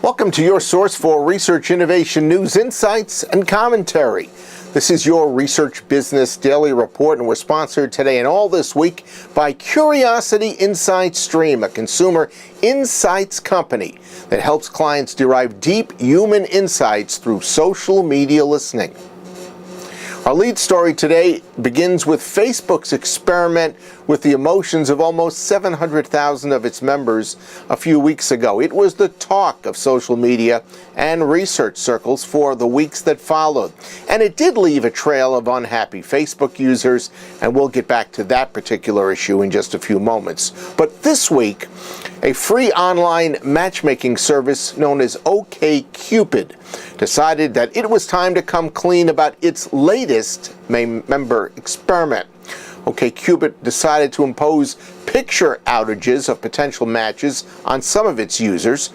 Welcome to your source for research, innovation, news, insights, and commentary. This is your Research Business Daily Report, and we're sponsored today and all this week by Curiosity Insight Stream, a consumer insights company that helps clients derive deep human insights through social media listening. Our lead story today begins with Facebook's experiment with the emotions of almost 700,000 of its members a few weeks ago. It was the talk of social media and research circles for the weeks that followed. And it did leave a trail of unhappy Facebook users, and we'll get back to that particular issue in just a few moments. But this week, a free online matchmaking service known as OKCupid decided that it was time to come clean about its latest member experiment. OKCupid decided to impose picture outages of potential matches on some of its users.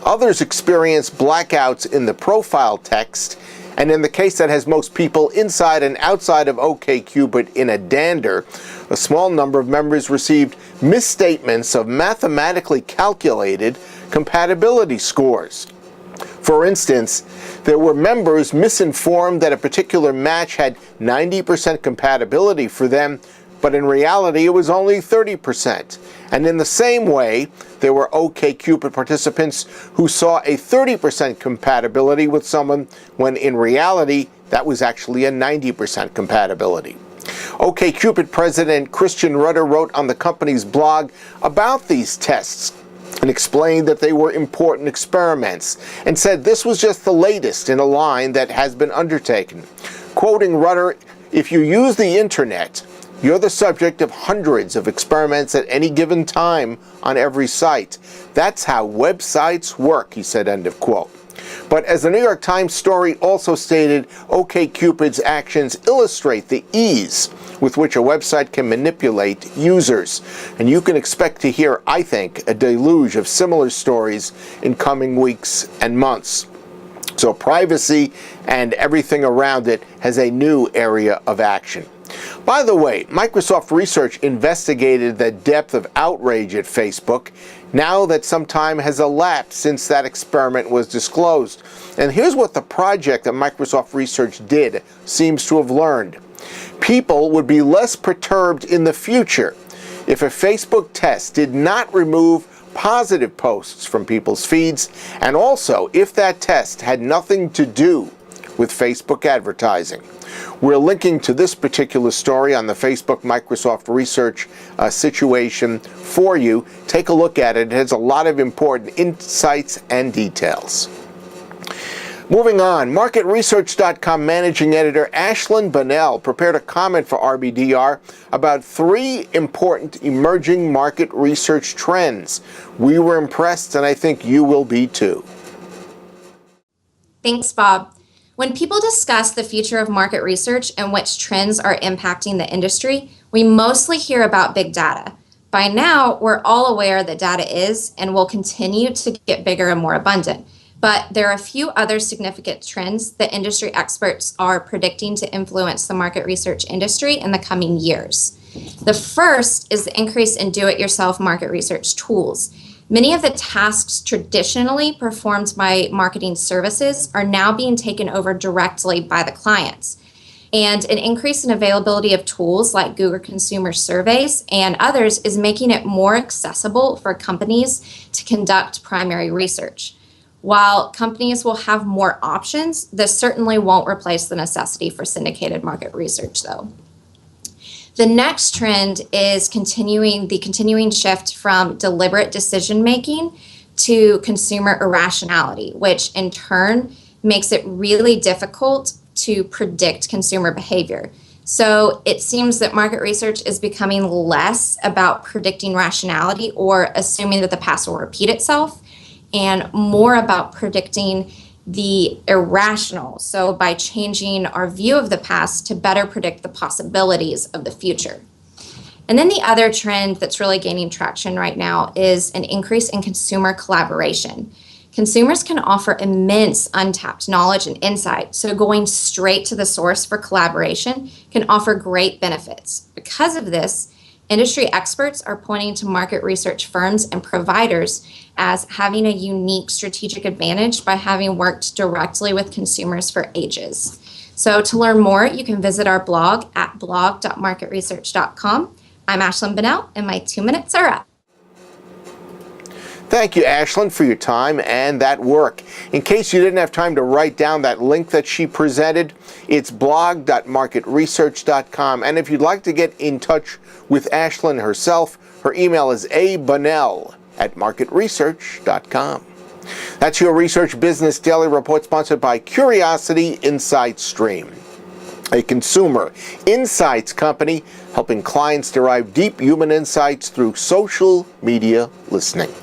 Others experienced blackouts in the profile text. And in the case that has most people inside and outside of OKCupid in a dander, a small number of members received misstatements of mathematically calculated compatibility scores. For instance, there were members misinformed that a particular match had 90% compatibility for them, but in reality it was only 30%. And in the same way, there were OKCupid participants who saw a 30% compatibility with someone when in reality that was actually a 90% compatibility. OKCupid President Christian Rudder wrote on the company's blog about these tests and explained that they were important experiments, and said this was just the latest in a line that has been undertaken. Quoting Rudder, "If you use the internet, you're the subject of hundreds of experiments at any given time on every site. That's how websites work," he said, end of quote. But as the New York Times story also stated, OKCupid's actions illustrate the ease with which a website can manipulate users. And you can expect to hear, I think, a deluge of similar stories in coming weeks and months. So privacy and everything around it has a new area of action. By the way, Microsoft Research investigated the depth of outrage at Facebook now that some time has elapsed since that experiment was disclosed. And here's what the project that Microsoft Research did seems to have learned. People would be less perturbed in the future if a Facebook test did not remove positive posts from people's feeds, and also if that test had nothing to do with Facebook advertising. We're linking to this particular story on the Facebook Microsoft Research situation for you. Take a look at it. It has a lot of important insights and details. Moving on, MarketResearch.com Managing Editor Ashlan Bonnell prepared a comment for RBDR about 3 important emerging market research trends. We were impressed, and I think you will be too. Thanks, Bob. When people discuss the future of market research and which trends are impacting the industry, we mostly hear about big data. By now, we're all aware that data is and will continue to get bigger and more abundant. But there are a few other significant trends that industry experts are predicting to influence the market research industry in the coming years. The first is the increase in do-it-yourself market research tools. Many of the tasks traditionally performed by marketing services are now being taken over directly by the clients. And an increase in availability of tools like Google Consumer Surveys and others is making it more accessible for companies to conduct primary research. While companies will have more options, this certainly won't replace the necessity for syndicated market research, though. The next trend is the continuing shift from deliberate decision-making to consumer irrationality, which in turn makes it really difficult to predict consumer behavior. So it seems that market research is becoming less about predicting rationality or assuming that the past will repeat itself, and more about predicting the irrational. So by changing our view of the past to better predict the possibilities of the future. And then the other trend that's really gaining traction right now is an increase in consumer collaboration. Consumers can offer immense untapped knowledge and insight, so going straight to the source for collaboration can offer great benefits. Because of this, Industry experts are pointing to market research firms and providers as having a unique strategic advantage by having worked directly with consumers for ages. So to learn more, you can visit our blog at blog.marketresearch.com. I'm Ashlan Bonnell, and my 2 minutes are up. Thank you, Ashlan, for your time and that work. In case you didn't have time to write down that link that she presented, it's blog.marketresearch.com. And if you'd like to get in touch with Ashlan herself, her email is abonnell@marketresearch.com. That's your Research Business Daily Report, sponsored by Curiosity Insight Stream, a consumer insights company helping clients derive deep human insights through social media listening.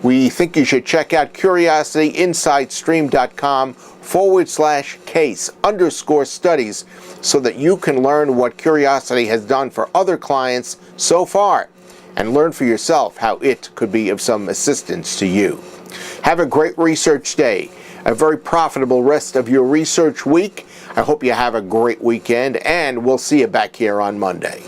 We think you should check out curiosityinsightstream.com/case_studies so that you can learn what Curiosity has done for other clients so far and learn for yourself how it could be of some assistance to you. Have a great research day, a very profitable rest of your research week. I hope you have a great weekend, and we'll see you back here on Monday.